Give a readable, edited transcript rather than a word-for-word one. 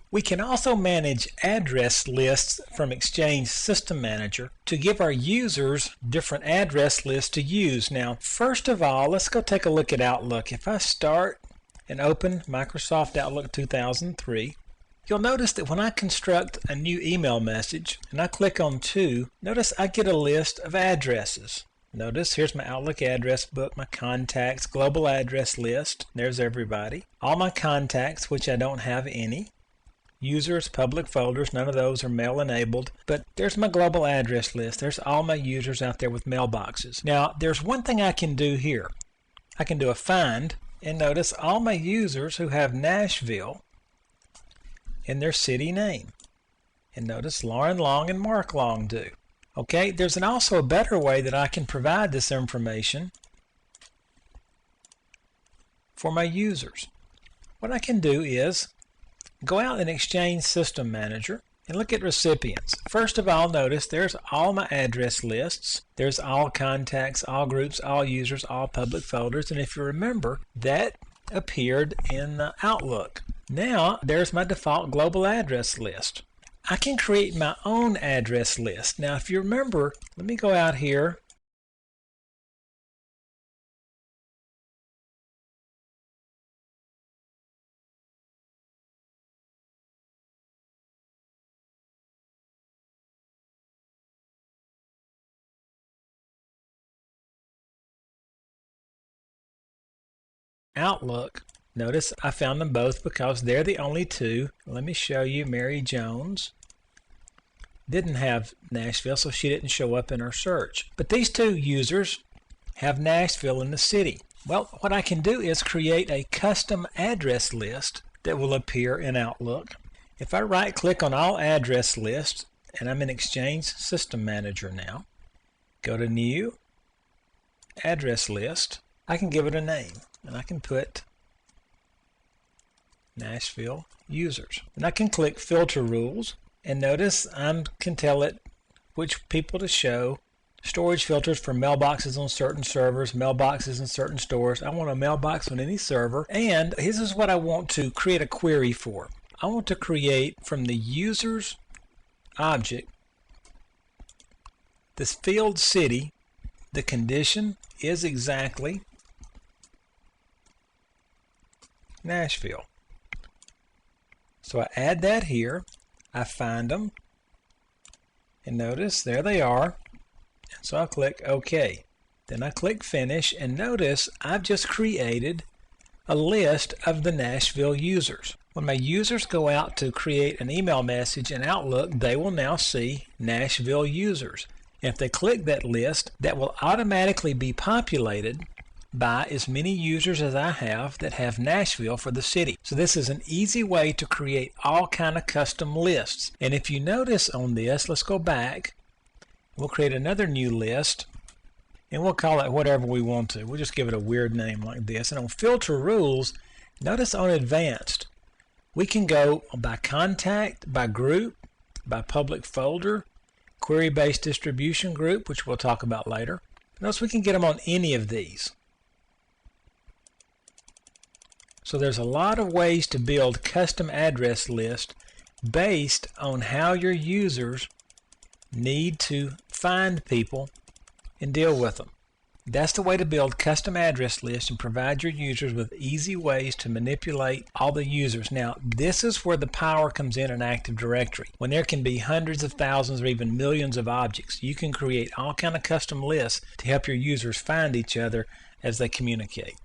We can also manage address lists from Exchange System Manager to give our users different address lists to use. Now, first of all, let's go take a look at Outlook. If I start and open Microsoft Outlook 2003, you'll notice that when I construct a new email message and I click on To, notice I get a list of addresses. Notice here's my Outlook address book, my contacts, global address list. There's everybody. All my contacts, which I don't have any. Users, public folders, none of those are mail enabled, but there's my global address list. There's all my users out there with mailboxes. Now, there's one thing I can do here. I can do a find and notice all my users who have Nashville in their city name. And notice Lauren Long and Mark Long do. Okay, there's also a better way that I can provide this information for my users. What I can do is go out in Exchange System Manager and look at recipients. First of all, notice there's all my address lists. There's all contacts, all groups, all users, all public folders. And if you remember, that appeared in Outlook. Now, there's my default global address list. I can create my own address list. Now, if you remember, let me go out here. Outlook. Notice I found them both because they're the only two. Let me show you. Mary Jones didn't have Nashville, so she didn't show up in our search. But these two users have Nashville in the city. Well, what I can do is create a custom address list that will appear in Outlook. If I right-click on all address lists, and I'm in Exchange System Manager now, go to New, Address List, I can give it a name, and I can put Nashville users. And I can click Filter Rules, and notice I can tell it which people to show. Storage filters for mailboxes on certain servers, mailboxes in certain stores. I want a mailbox on any server. And this is what I want to create a query for. I want to create from the users object this field city. The condition is exactly Nashville. So I add that here. I find them. And notice there they are. So I'll click OK. Then I click Finish, and notice I've just created a list of the Nashville users. When my users go out to create an email message in Outlook, they will now see Nashville users. And if they click that list, that will automatically be populated by as many users as I have that have Nashville for the city. So this is an easy way to create all kind of custom lists. And if you notice on this, let's go back. We'll create another new list, and we'll call it whatever we want to. We'll just give it a weird name like this. And on Filter Rules, notice on Advanced, we can go by contact, by group, by public folder, query-based distribution group, which we'll talk about later. Notice we can get them on any of these. So there's a lot of ways to build custom address lists based on how your users need to find people and deal with them. That's the way to build custom address lists and provide your users with easy ways to manipulate all the users. Now, this is where the power comes in Active Directory. When there can be hundreds of thousands or even millions of objects, you can create all kind of custom lists to help your users find each other as they communicate.